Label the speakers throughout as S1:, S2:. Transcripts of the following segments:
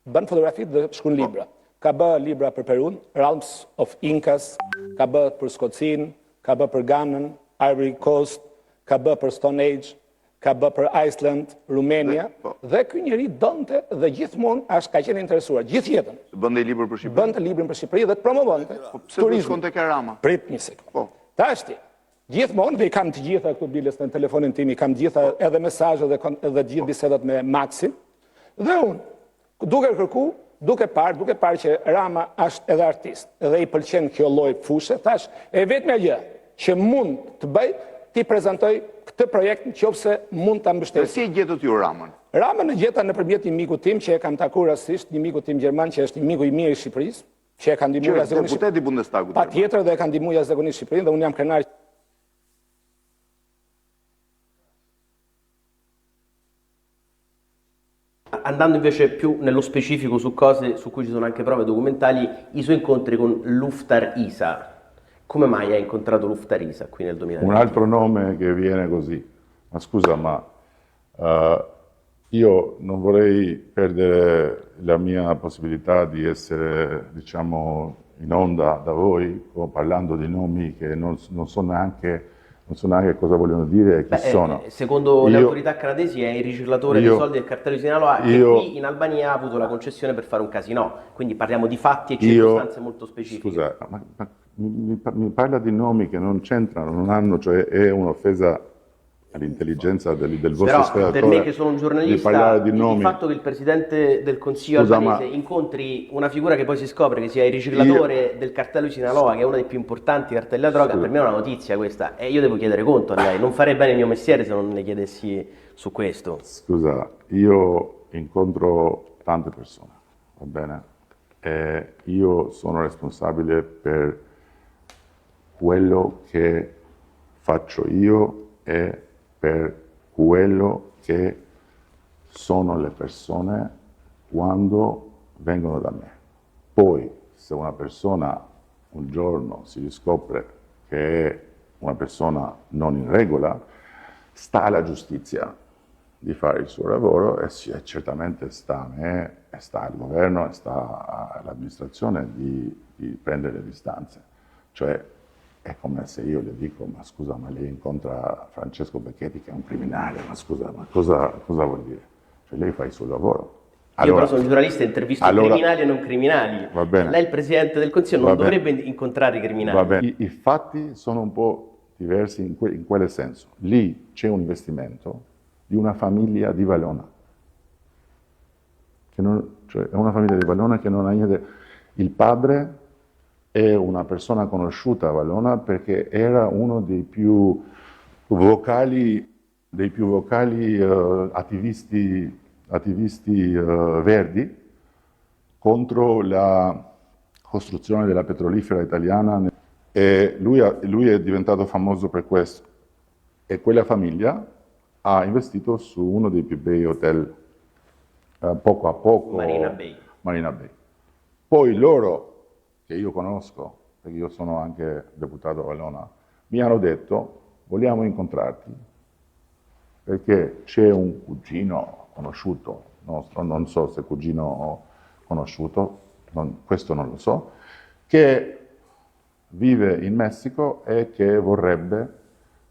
S1: bën fotografi dhe shkruan libra. Ka bë libra për Perun, Realms of Incas, ka bë për Skocin, ka bë për Ganën, Ivory Coast, ka bë për Stone Age, ka bë për Iceland, Rumenia, dhe ky njeri donte dhe gjithmonë ka qenë interesuar, gjithë jetën.
S2: Bënte libër për Shqipëri?
S1: Bënte librin për Shqipëri dhe të promovonte
S2: turizmin. Pse shkonte ke Rama?
S1: Prit një sekond. Tashti, gjithmonë, dhe i kam të gjitha këtu biles në telefonin tim, i kam gjitha edhe mesazhe dhe gjithë bisedat me Maxin, dhe unë, duke kërku, duke parë që Rama është edhe artist, edhe i pëlqen kjo lloj fushë, thash, e vetmja gjë që mund të bëj, ti prezantoj këtë projekt nëse mund ta mbështesë.
S2: Si e gjetët ju Ramën?
S1: Ramën e gjeta nëpërmjet një miku tim që e kam takuar rastësisht, një miku tim gjerman që është një miku i mirë i Shqipërisë, që e ka ndihmuar jashtëzakonisht.
S2: Deputeti i Bundestagut.
S1: Patjetër, dhe e ka ndihmuar jashtëzakonisht Shqipërinë dhe unë jam krenar.
S3: Andando invece più nello specifico su cose su cui ci sono anche prove documentali, i suoi incontri con Luftar Isa. Come mai ha incontrato Luftar Isa qui nel 2020?
S4: Un altro nome che viene così. Ma scusa, io non vorrei perdere la mia possibilità di essere, diciamo, in onda da voi, parlando di nomi che non so neanche cosa vogliono dire e chi sono.
S3: Secondo le autorità canadesi è il riciclatore dei soldi del cartello di Sinaloa che qui in Albania ha avuto la concessione per fare un casinò, quindi parliamo di fatti e circostanze molto specifiche.
S4: Scusa, ma mi parla di nomi che non c'entrano, non hanno, cioè è un'offesa all'intelligenza del vostro spettatore.
S3: Per me che sono un giornalista,
S4: di nomi.
S3: Il fatto che il Presidente del Consiglio albanese incontri una figura che poi si scopre che sia il riciclatore del cartello di Sinaloa, che è uno dei più importanti cartelli della droga, per me è una notizia questa, e io devo chiedere conto a lei, non farei bene il mio mestiere se non le chiedessi su questo.
S4: Scusa, io incontro tante persone, va bene? E io sono responsabile per quello che faccio io e per quello che sono le persone quando vengono da me. Poi, se una persona un giorno si riscopre che è una persona non in regola, sta alla giustizia di fare il suo lavoro e certamente sta a me, e sta al governo, e sta all'amministrazione di prendere le distanze. Cioè, è come se io le dico, ma scusa, ma lei incontra Francesco Becchetti che è un criminale, ma scusa, ma cosa vuol dire? Cioè lei fa il suo lavoro.
S3: Io però sono un giornalista e intervisto criminali e non criminali.
S4: Va bene.
S3: Lei, il Presidente del Consiglio, non dovrebbe incontrare i criminali.
S4: Va bene. I fatti sono un po' diversi in quale senso. Lì c'è un investimento di una famiglia di Valona. Cioè è una famiglia di Valona che non ha niente. Il padre è una persona conosciuta a Valona perché era uno dei più vocali attivisti verdi contro la costruzione della petrolifera italiana, e lui è diventato famoso per questo, e quella famiglia ha investito su uno dei più bei hotel poco a poco,
S3: Marina Bay.
S4: Poi loro, che io conosco, perché io sono anche deputato a Valona, mi hanno detto: vogliamo incontrarti perché c'è un cugino conosciuto nostro, non so se cugino o conosciuto, questo non lo so, che vive in Messico e che vorrebbe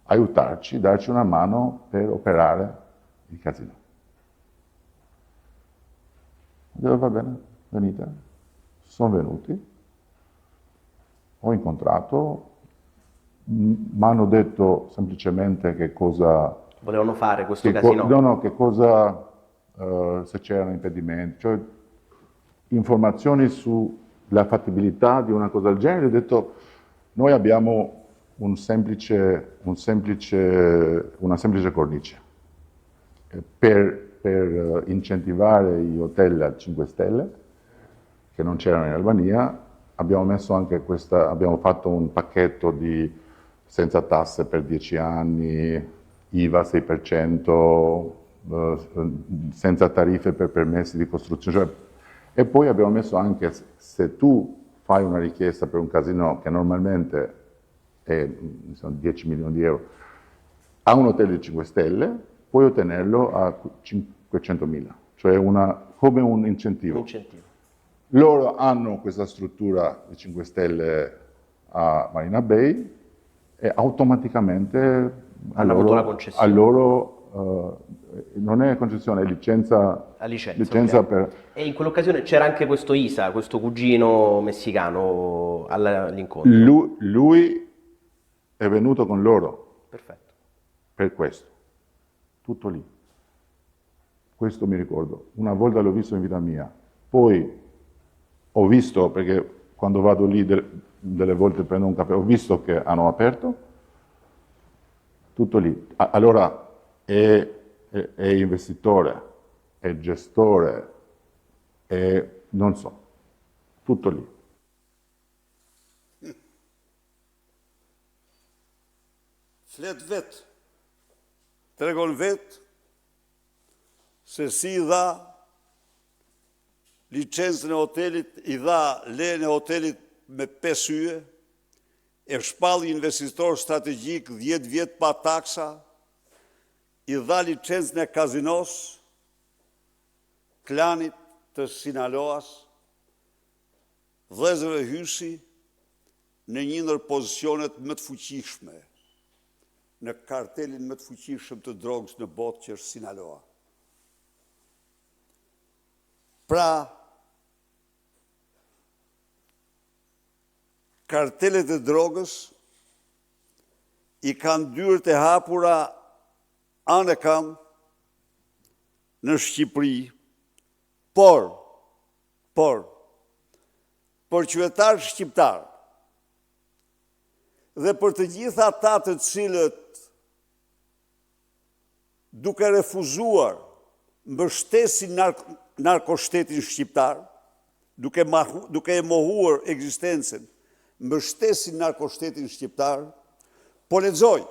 S4: aiutarci, darci una mano per operare il casino. Va bene, venite. Sono venuti. Ho incontrato, mi hanno detto semplicemente che cosa
S3: volevano fare questo casino.
S4: No, che cosa, se c'erano impedimenti, cioè informazioni sulla fattibilità di una cosa del genere. Ho detto: noi abbiamo una semplice cornice per incentivare gli hotel a 5 stelle che non c'erano in Albania. Abbiamo messo anche abbiamo fatto un pacchetto senza tasse per 10 anni, IVA 6%, senza tariffe per permessi di costruzione. E poi abbiamo messo anche, se tu fai una richiesta per un casino che normalmente è 10 milioni di euro, a un hotel di 5 stelle, puoi ottenerlo a 500.000. Cioè una come un incentivo. Loro hanno questa struttura di 5 Stelle a Marina Bay e automaticamente
S3: hanno avuto la concessione.
S4: Non è concessione, è licenza,
S3: okay.
S4: per...
S3: E in quell'occasione c'era anche questo Isa, questo cugino messicano all'incontro.
S4: Lui è venuto con loro.
S3: Perfetto.
S4: Per questo. Tutto lì. Questo mi ricordo. Una volta l'ho visto in vita mia. Poi ho visto, perché quando vado lì delle volte prendo un caffè, ho visto che hanno aperto. Tutto lì. Allora è investitore, è gestore, è non so. Tutto lì.
S5: Flet vetë, tregon vetë se si i dha licencën e hotelit, i dha lejen e hotelit me 5 yje, e shpalli investitor strategjik 10 vjet pa taksa, i dha licencën e kazinos, klanit të Sinaloas, vëllezërve Hysi në një ndër pozicionet më të fuqishme në kartelin më të fuqishëm të drogës në botë që është Sinaloa. Pra, kartelet e drogës i kanë dyert e hapura anë kam në Shqipëri, por qytetarë shqiptarë dhe për të gjitha ata të cilët duke refuzuar mbështesin narkoshtetin shqiptar, duke e mohuar ekzistencën, mbështesin narkoshtetin shqiptar, po lexoj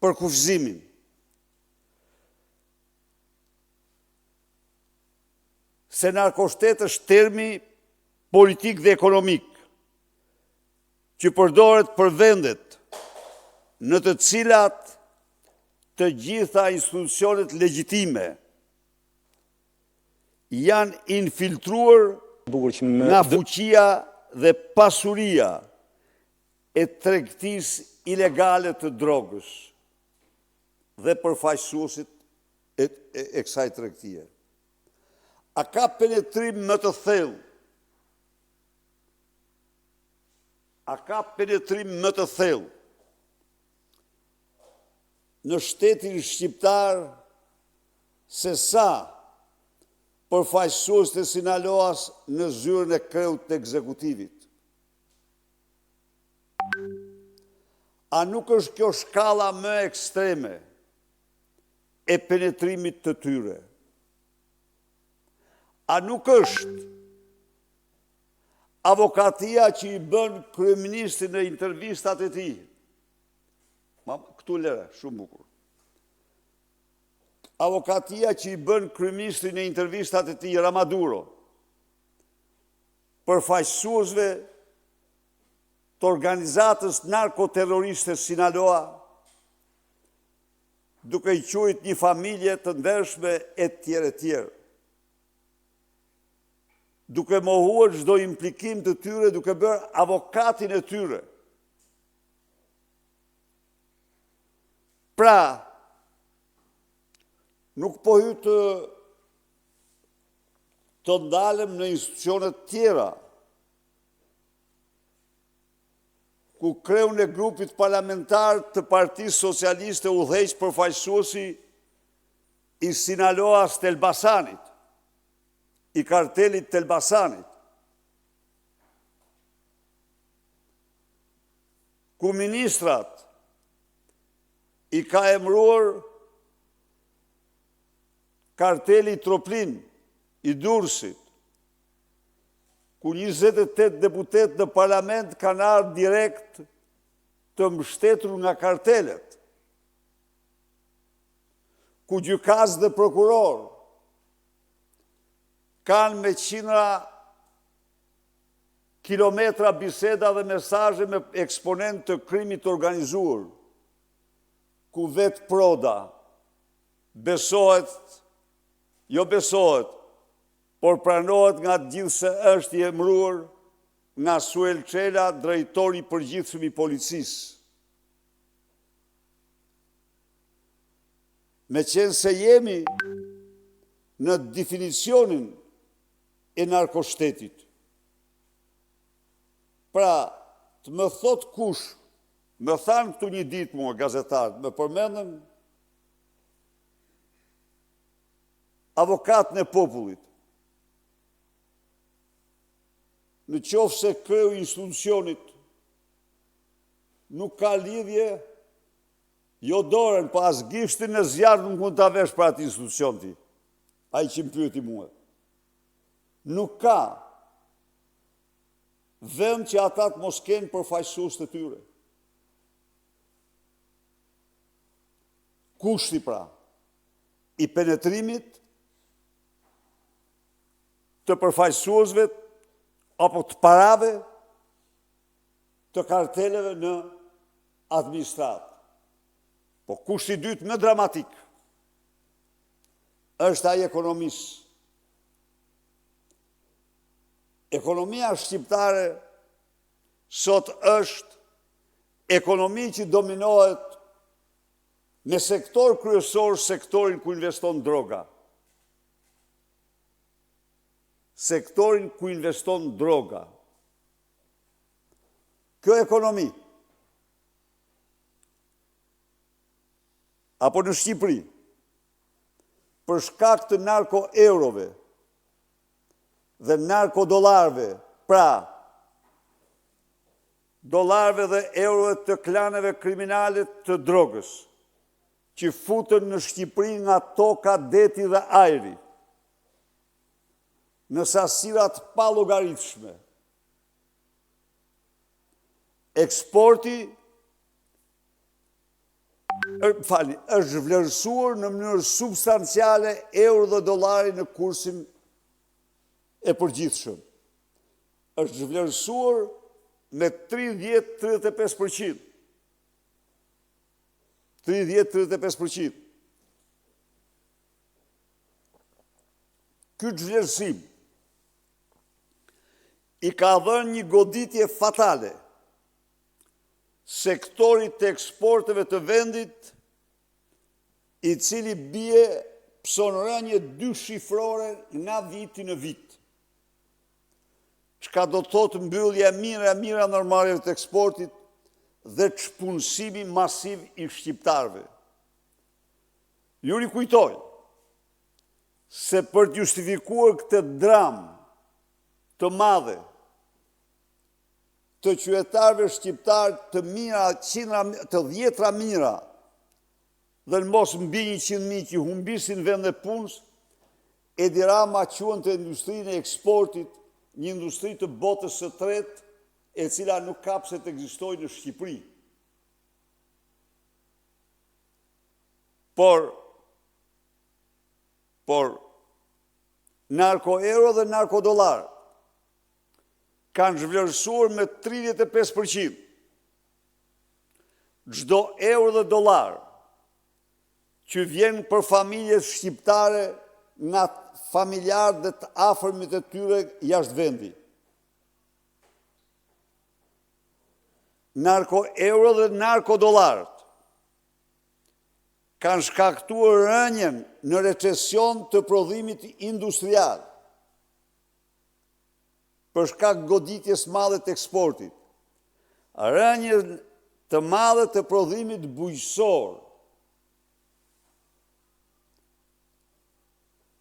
S5: për kufizimin. Se narkoshtet është termi politik dhe ekonomik, që përdoret për vendet në të cilat të gjitha institucionet legjitime janë infiltruar nga fuqia dhe pasuria e tregtisë ilegale të drogës dhe përfaqësuesit e kësaj tregtie. A ka penetrim më të thellë? A ka penetrim më të thellë në shtetin shqiptar se sa përfaqësues të Sinaloas në zyrën e kreut të ekzekutivit? A nuk është kjo shkalla më ekstreme e penetrimit të tyre? A nuk është avokatia që i bën kryeministri në intervistat e tij? Këtu lere, shumë bukur. Avokatia që i bën kryeministri në intervistat e tij Ramaduro përfaqësuesve të organizatës narkoterroriste Sinaloa, duke i quajtur një familje të ndershme e tjerë. Duke mohuar çdo implikim të tyre, duke bërë avokatin e tyre. Pra, nuk po hy të ndalem në institucionet tjera, ku kreun e grupit parlamentar të Partisë Socialiste udhëheq përfaqësuesi i Sinaloas të Elbasanit, i kartelit të Elbasanit, ku ministrat i ka emruar karteli Troplin i Durrësit, ku 28 deputet në parlament kanë ardhur direkt të mbështetur nga kartelet, ku gjykatës dhe prokuror kanë me qindra kilometra biseda dhe mesazhe me eksponent të krimit organizuar, ku vetë Proda besohet jo besohet, por pranohet nga gjithë se është i emëruar nga Suel Çela, drejtori i përgjithshëm i policisë. Me qenë se jemi në definicionin e narkoshtetit. Pra, të më thot kush, më thanë këtu një ditë mua gazetarët, më përmendën avokatën e popullit. Në qoftë se kreu institucionit nuk ka lidhje, jo dorën, pa as gishtin në zjarë nuk mund të avesh për atë institucion ti. A i që më pyeti mua. Nuk ka vend që ata të mos kenë përfaqësues të tyre. Kushti pra, i penetrimit të përfaqësuesve apo të parave të karteleve në administratë. Po kushti i dytë më dramatik është ai ekonomisë. Ekonomia shqiptare sot është ekonomi që dominohet me sektor kryesor, sektorin ku investon droga. Sektorin ku investon droga. Kjo ekonomi, apo në Shqipëri, për shkak të narko-eurove dhe narko-dollarve, pra, dollarve dhe eurove të klaneve kriminale të drogës, që futën në Shqipëri nga toka, deti dhe ajri, në sasirat pa llogaritshme. Eksporti është vlerësuar në mënyrë substanciale euro dhe dollari në kursin e përgjithshëm. Është vlerësuar me 30-35%. 30-35%. Ky vlerësim i ka dhënë një goditje fatale sektorit të eksporteve të vendit, i cili bie pson rënje 2 shifrore nga viti në vit. Çka do të thotë mbyllje mira normale të eksportit dhe çpunësimi masiv i shqiptarëve. Ju rikujtoj se për të justifikuar këtë dramë të madhe të qytetarëve shqiptarë të mira, të 10 mira, dhe në mos mbi 100.000 që humbisin vend dhe punës, Edi Rama quan të industrinë e eksportit, një industri të botës së tretë, e cila nuk ka pse të ekzistojë në Shqipëri. Por narko-euro dhe narko-dollar kanë zhvlerësuar me 35%. Çdo euro dhe dollar që vjen për familjet shqiptare nga familjarët dhe të afërmit e tyre jashtë vendi. Narko-euro dhe narko-dollarët kanë shkaktuar rënjen në recesion të prodhimit industrial për shkak goditjes madhe të eksportit, rënjen të madhe të prodhimit bujqësor.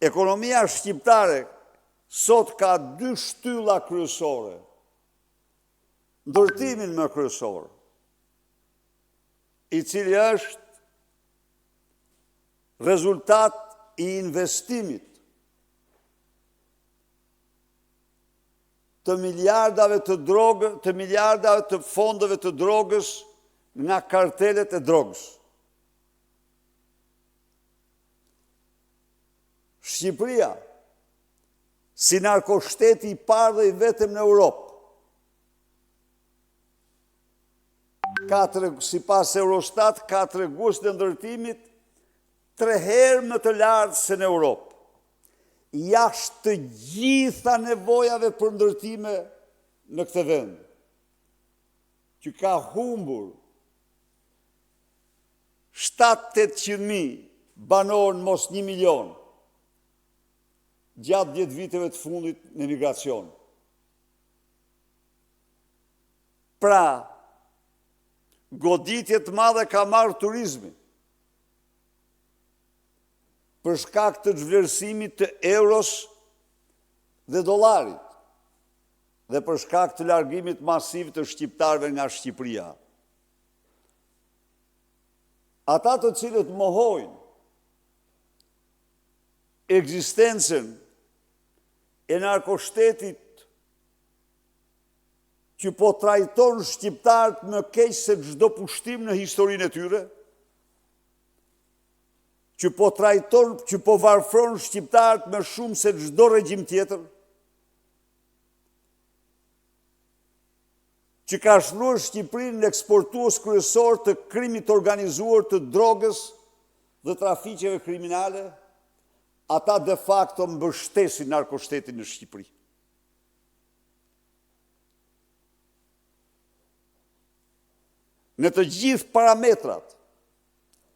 S5: Ekonomia shqiptare sot ka 2 shtylla kryesore. Ndërtimin më kryesor, i cili është rezultat i investimit të miliardave të fondeve të drogës nga kartelet e drogës. Shqipëria, si narkoshteti i parë dhe i vetëm në Europë, sipas Eurostat, ka tregues të ndërtimit 3 herë më të lartë se në Europë. jashtë të gjitha nevojave për ndërtime në këtë vend, që ka humbur 7-800.000 banorë mos 1 milion gjatë 10 viteve të fundit në emigracion. Pra, goditje të madhe ka marrë turizmi për shkak të zhvlerësimit të euros dhe dollarit dhe për shkak të largimit masiv të shqiptarëve nga Shqipëria. Ata të cilët mohojnë ekzistencën e narkoshtetit që po trajton shqiptarët më keq se çdo pushtim në historinë e tyre, që po varfron shqiptarët më shumë se çdo regjim tjetër, që ka shruar Shqipërinë në eksportues kryesor të krimit organizuar, të drogës dhe trafiqeve kriminale, ata de facto mbështesin narkoshtetin në Shqipëri. Në të gjithë parametrat,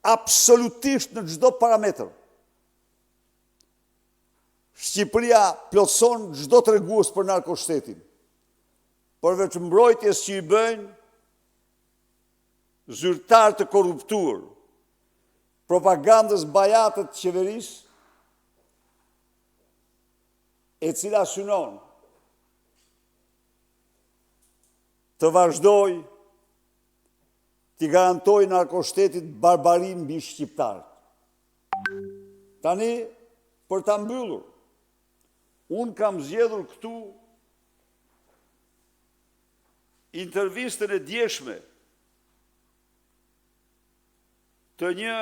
S5: absolutisht në çdo parametër, Shqipëria plotëson çdo tregues për narkoshtetin, përveç mbrojtjes që i bëjnë zyrtar të korruptuar, propagandës bajate të qeverisë, e cila synon të vazhdoj t'i garantoj narkoshtetit barbarin mbi shqiptarët. Tani, për ta mbyllur, unë kam zgjedhur këtu intervistën e djeshme të një